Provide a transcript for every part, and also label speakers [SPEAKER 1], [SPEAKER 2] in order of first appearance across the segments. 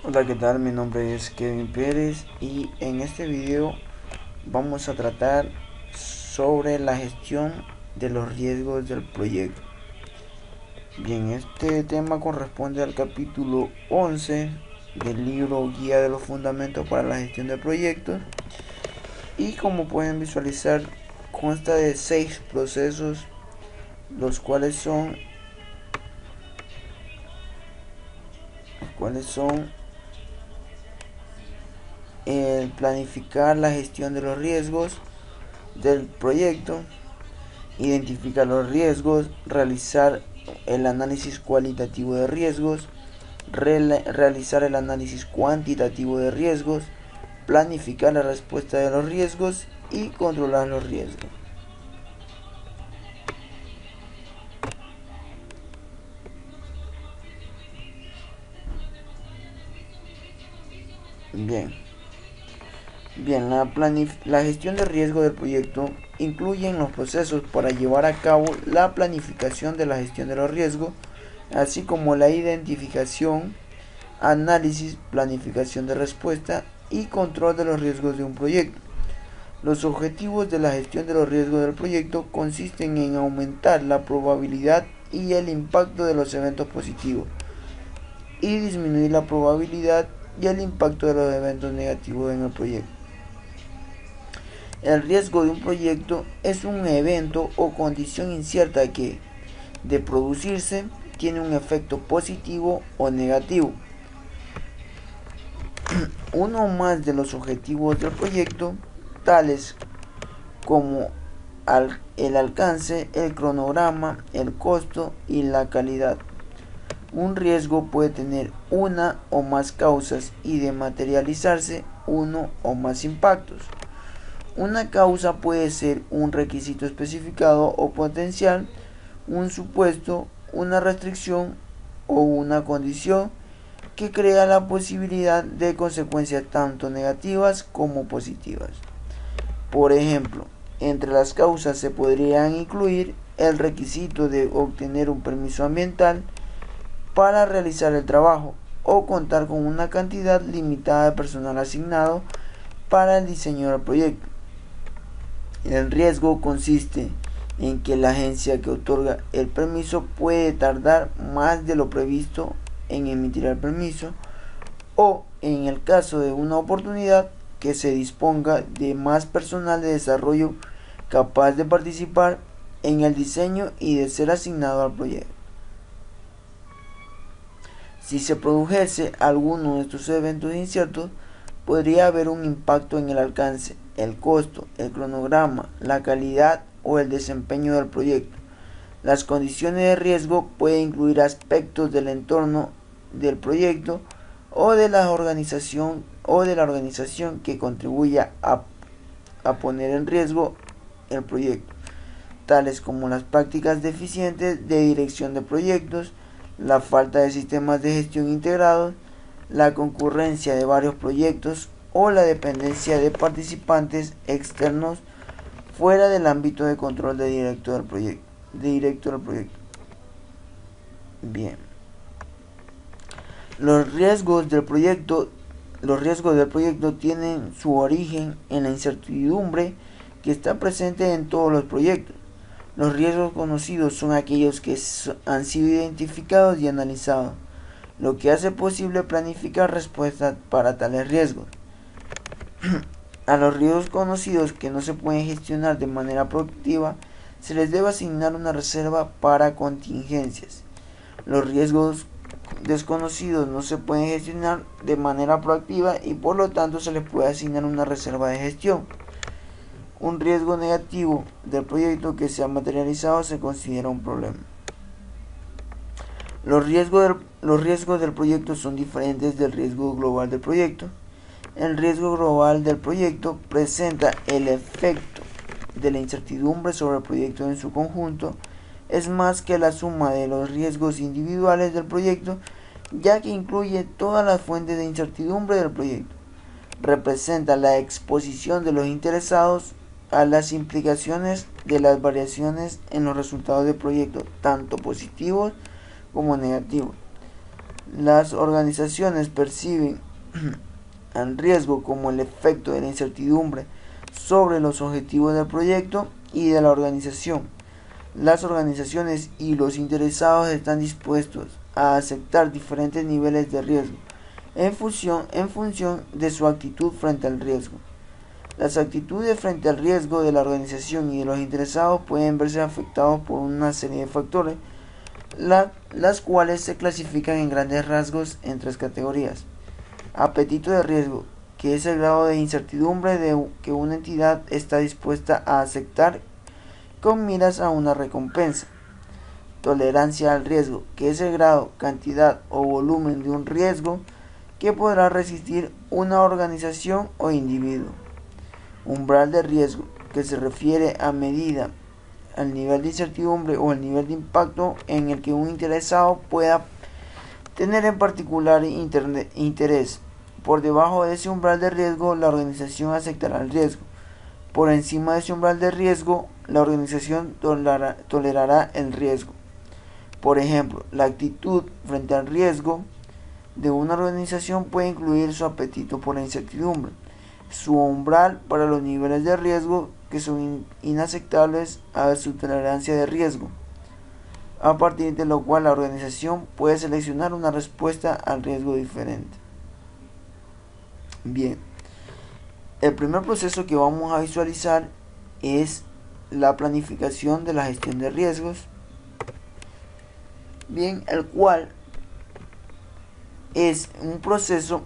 [SPEAKER 1] Hola, ¿qué tal? Mi nombre es Kevin Pérez y en este video vamos a tratar sobre la gestión de los riesgos del proyecto. Bien, este tema corresponde al capítulo 11 del libro Guía de los Fundamentos para la Gestión de Proyectos y como pueden visualizar consta de 6 procesos, los cuales son el planificar la gestión de los riesgos del proyecto, identificar los riesgos, realizar el análisis cualitativo de riesgos, realizar el análisis cuantitativo de riesgos, planificar la respuesta de los riesgos y controlar los riesgos. Bien, la gestión de riesgo del proyecto incluye en los procesos para llevar a cabo la planificación de la gestión de los riesgos, así como la identificación, análisis, planificación de respuesta y control de los riesgos de un proyecto. Los objetivos de la gestión de los riesgos del proyecto consisten en aumentar la probabilidad y el impacto de los eventos positivos y disminuir la probabilidad y el impacto de los eventos negativos en el proyecto. El riesgo de un proyecto es un evento o condición incierta que, de producirse, tiene un efecto positivo o negativo. Uno más de los objetivos del proyecto, tales como el alcance, el cronograma, el costo y la calidad. Un riesgo puede tener una o más causas y de materializarse uno o más impactos. Una causa puede ser un requisito especificado o potencial, un supuesto, una restricción o una condición que crea la posibilidad de consecuencias tanto negativas como positivas. Por ejemplo, entre las causas se podrían incluir el requisito de obtener un permiso ambiental para realizar el trabajo o contar con una cantidad limitada de personal asignado para el diseño del proyecto. El riesgo consiste en que la agencia que otorga el permiso puede tardar más de lo previsto en emitir el permiso, o en el caso de una oportunidad, que se disponga de más personal de desarrollo capaz de participar en el diseño y de ser asignado al proyecto. Si se produjese alguno de estos eventos inciertos, podría haber un impacto en el alcance, el costo, el cronograma, la calidad o el desempeño del proyecto. Las condiciones de riesgo pueden incluir aspectos del entorno del proyecto o de la organización que contribuya a poner en riesgo el proyecto, tales como las prácticas deficientes de dirección de proyectos, la falta de sistemas de gestión integrados, la concurrencia de varios proyectos o la dependencia de participantes externos fuera del ámbito de control directo del proyecto. Bien. Los riesgos del proyecto tienen su origen en la incertidumbre que está presente en todos los proyectos. Los riesgos conocidos son aquellos que han sido identificados y analizados, lo que hace posible planificar respuestas para tales riesgos. A los riesgos conocidos que no se pueden gestionar de manera proactiva, se les debe asignar una reserva para contingencias. Los riesgos desconocidos no se pueden gestionar de manera proactiva y por lo tanto se les puede asignar una reserva de gestión. Un riesgo negativo del proyecto que se ha materializado se considera un problema. Los riesgos del proyecto son diferentes del riesgo global del proyecto. El riesgo global del proyecto presenta el efecto de la incertidumbre sobre el proyecto en su conjunto. Es más que la suma de los riesgos individuales del proyecto, ya que incluye todas las fuentes de incertidumbre del proyecto. Representa la exposición de los interesados a las implicaciones de las variaciones en los resultados del proyecto, tanto positivos como negativos. Las organizaciones perciben el riesgo como el efecto de la incertidumbre sobre los objetivos del proyecto y de la organización. Las organizaciones y los interesados están dispuestos a aceptar diferentes niveles de riesgo en función de su actitud frente al riesgo. Las actitudes frente al riesgo de la organización y de los interesados pueden verse afectados por una serie de factores, las cuales se clasifican en grandes rasgos en tres categorías. Apetito de riesgo, que es el grado de incertidumbre que una entidad está dispuesta a aceptar con miras a una recompensa. Tolerancia al riesgo, que es el grado, cantidad o volumen de un riesgo que podrá resistir una organización o individuo. Umbral de riesgo, que se refiere a medida al nivel de incertidumbre o el nivel de impacto en el que un interesado pueda tener en particular interés. Por debajo de ese umbral de riesgo, la organización aceptará el riesgo. Por encima de ese umbral de riesgo, la organización tolerará el riesgo. Por ejemplo, la actitud frente al riesgo de una organización puede incluir su apetito por la incertidumbre, su umbral para los niveles de riesgo que son inaceptables a su tolerancia de riesgo, a partir de lo cual la organización puede seleccionar una respuesta al riesgo diferente. Bien, el primer proceso que vamos a visualizar es la planificación de la gestión de riesgos, bien, el cual es un proceso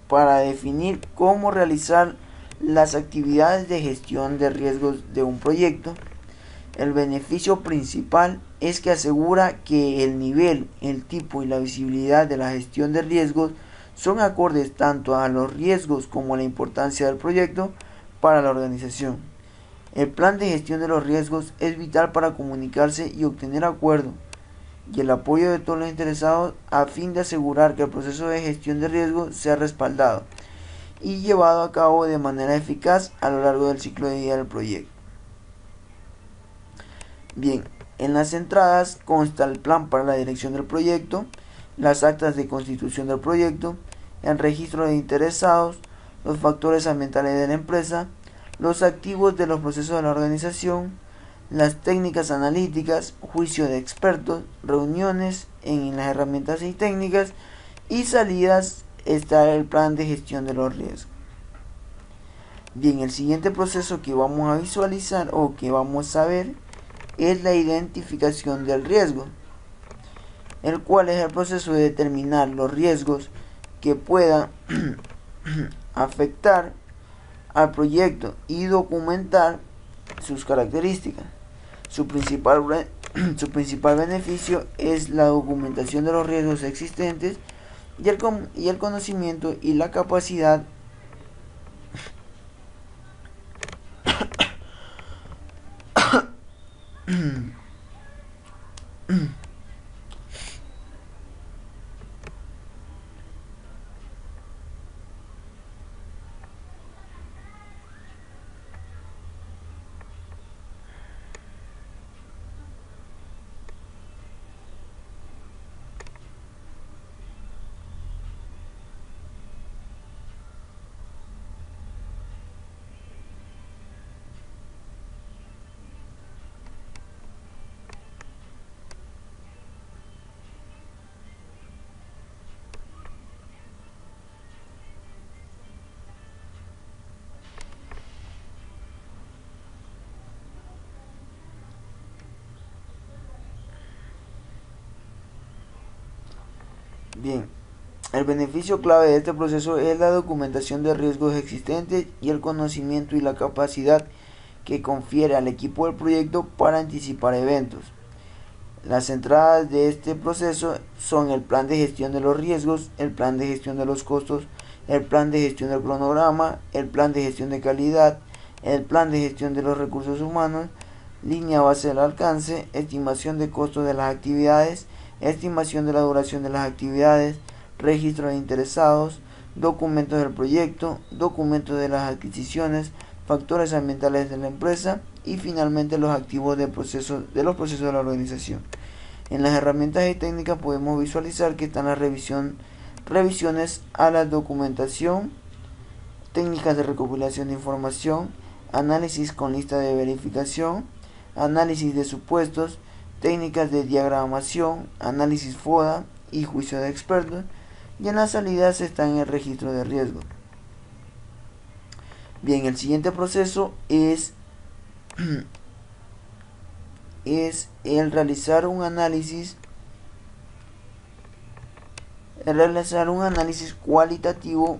[SPEAKER 1] para definir cómo realizar las actividades de gestión de riesgos de un proyecto. El beneficio principal es que asegura que el nivel, el tipo y la visibilidad de la gestión de riesgos son acordes tanto a los riesgos como a la importancia del proyecto para la organización. El plan de gestión de los riesgos es vital para comunicarse y obtener acuerdo y el apoyo de todos los interesados a fin de asegurar que el proceso de gestión de riesgos sea respaldado y llevado a cabo de manera eficaz a lo largo del ciclo de vida del proyecto. Bien, en las entradas consta el plan para la dirección del proyecto, las actas de constitución del proyecto, el registro de interesados, los factores ambientales de la empresa, los activos de los procesos de la organización, las técnicas analíticas, juicio de expertos, reuniones en las herramientas y técnicas y salidas está el plan de gestión de los riesgos. Bien, el siguiente proceso que vamos a visualizar o que vamos a ver es la identificación del riesgo, el cual es el proceso de determinar los riesgos que puedan afectar al proyecto y documentar sus características. Su principal beneficio es la documentación de los riesgos existentes y el conocimiento y la capacidad Bien, el beneficio clave de este proceso es la documentación de riesgos existentes y el conocimiento y la capacidad que confiere al equipo del proyecto para anticipar eventos. Las entradas de este proceso son el plan de gestión de los riesgos, el plan de gestión de los costos, el plan de gestión del cronograma, el plan de gestión de calidad, el plan de gestión de los recursos humanos, línea base del alcance, estimación de costos de las actividades, estimación de la duración de las actividades, registro de interesados, documentos del proyecto, documentos de las adquisiciones, factores ambientales de la empresa y finalmente los activos de los procesos de la organización. En las herramientas y técnicas podemos visualizar que están las revisiones a la documentación, técnicas de recopilación de información, análisis con lista de verificación, análisis de supuestos, técnicas de diagramación, análisis FODA y juicio de expertos, y en las salidas está en el registro de riesgo. Bien, el siguiente proceso es el realizar un análisis cualitativo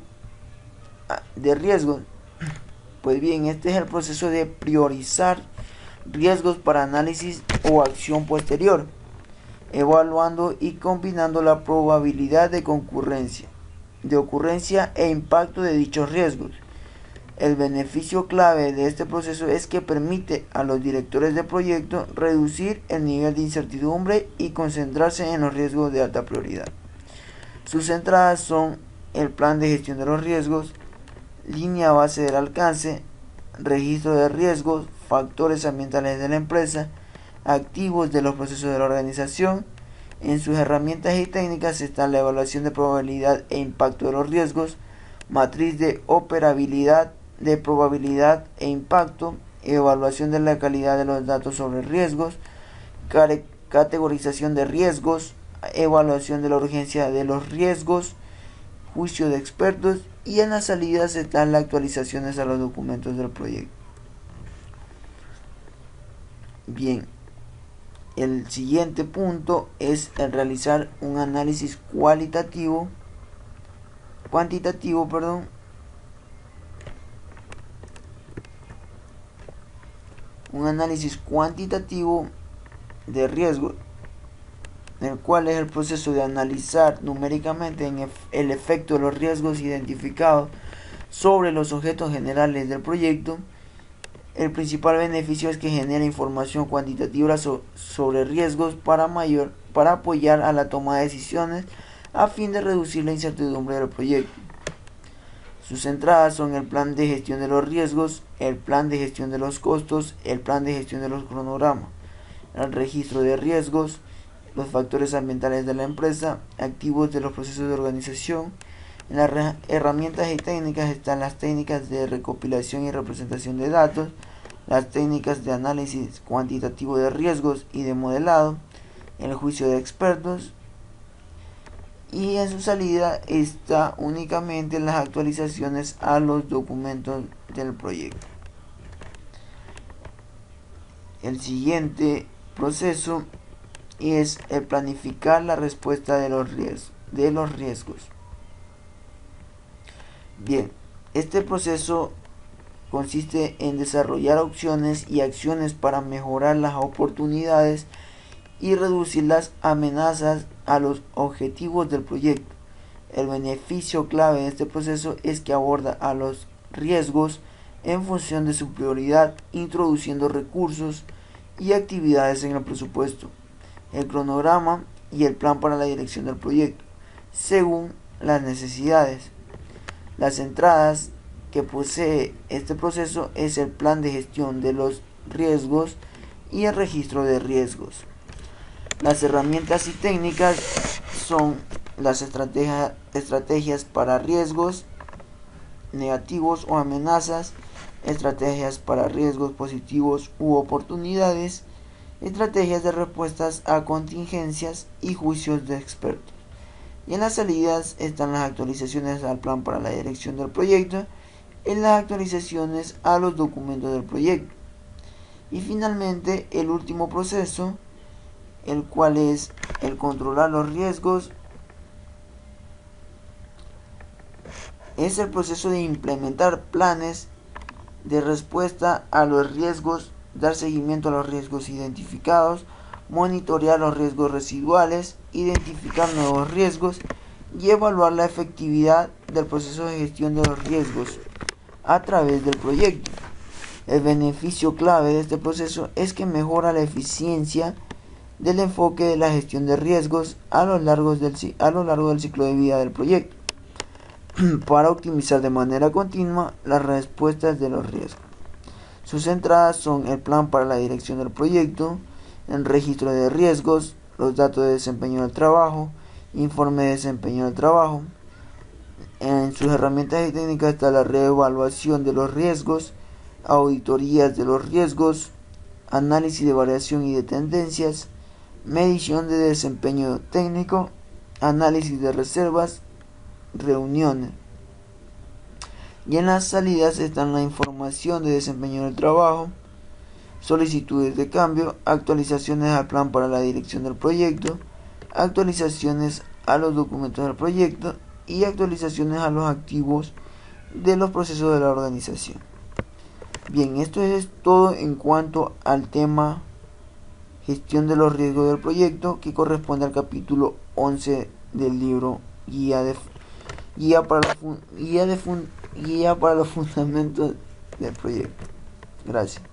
[SPEAKER 1] de riesgos. Pues bien, este es el proceso de priorizar riesgos para análisis o acción posterior, evaluando y combinando la probabilidad de ocurrencia e impacto de dichos riesgos. El beneficio clave de este proceso es que permite a los directores de proyecto reducir el nivel de incertidumbre y concentrarse en los riesgos de alta prioridad. Sus entradas son el plan de gestión de los riesgos, línea base del alcance, registro de riesgos, factores ambientales de la empresa, activos de los procesos de la organización. En sus herramientas y técnicas está la evaluación de probabilidad e impacto de los riesgos, matriz de operabilidad, de probabilidad e impacto, evaluación de la calidad de los datos sobre riesgos, categorización de riesgos, evaluación de la urgencia de los riesgos, juicio de expertos, y en las salidas están las actualizaciones a los documentos del proyecto. Bien, el siguiente punto es el realizar un análisis cuantitativo, un análisis cuantitativo de riesgo, el cual es el proceso de analizar numéricamente el efecto de los riesgos identificados sobre los objetos generales del proyecto. El principal beneficio es que genera información cuantitativa sobre riesgos para apoyar a la toma de decisiones a fin de reducir la incertidumbre del proyecto. Sus entradas son el plan de gestión de los riesgos, el plan de gestión de los costos, el plan de gestión de los cronogramas, el registro de riesgos, los factores ambientales de la empresa, activos de los procesos de organización. En las herramientas y técnicas están las técnicas de recopilación y representación de datos, las técnicas de análisis cuantitativo de riesgos y de modelado, el juicio de expertos, y en su salida está únicamente las actualizaciones a los documentos del proyecto. El siguiente proceso es el planificar la respuesta de los riesgos. Bien, este proceso consiste en desarrollar opciones y acciones para mejorar las oportunidades y reducir las amenazas a los objetivos del proyecto. El beneficio clave de este proceso es que aborda a los riesgos en función de su prioridad, introduciendo recursos y actividades en el presupuesto, el cronograma y el plan para la dirección del proyecto, según las necesidades. Las entradas que posee este proceso es el plan de gestión de los riesgos y el registro de riesgos. Las herramientas y técnicas son las estrategias para riesgos negativos o amenazas, estrategias para riesgos positivos u oportunidades, estrategias de respuestas a contingencias y juicios de expertos. Y en las salidas están las actualizaciones al plan para la dirección del proyecto, en las actualizaciones a los documentos del proyecto. Y finalmente el último proceso, el cual es el controlar los riesgos, es el proceso de implementar planes de respuesta a los riesgos, dar seguimiento a los riesgos identificados, monitorear los riesgos residuales, identificar nuevos riesgos y evaluar la efectividad del proceso de gestión de los riesgos a través del proyecto. El beneficio clave de este proceso es que mejora la eficiencia del enfoque de la gestión de riesgos a lo largo del ciclo de vida del proyecto, para optimizar de manera continua las respuestas de los riesgos. Sus entradas son el plan para la dirección del proyecto, el registro de riesgos, los datos de desempeño del trabajo, informe de desempeño del trabajo. En sus herramientas y técnicas está la reevaluación de los riesgos, auditorías de los riesgos, análisis de variación y de tendencias, medición de desempeño técnico, análisis de reservas, reuniones. Y en las salidas están la información de desempeño del trabajo, solicitudes de cambio, actualizaciones al plan para la dirección del proyecto, actualizaciones a los documentos del proyecto y actualizaciones a los activos de los procesos de la organización. Bien, esto es todo en cuanto al tema gestión de los riesgos del proyecto, que corresponde al capítulo 11 del libro Guía para los fundamentos del proyecto. Gracias.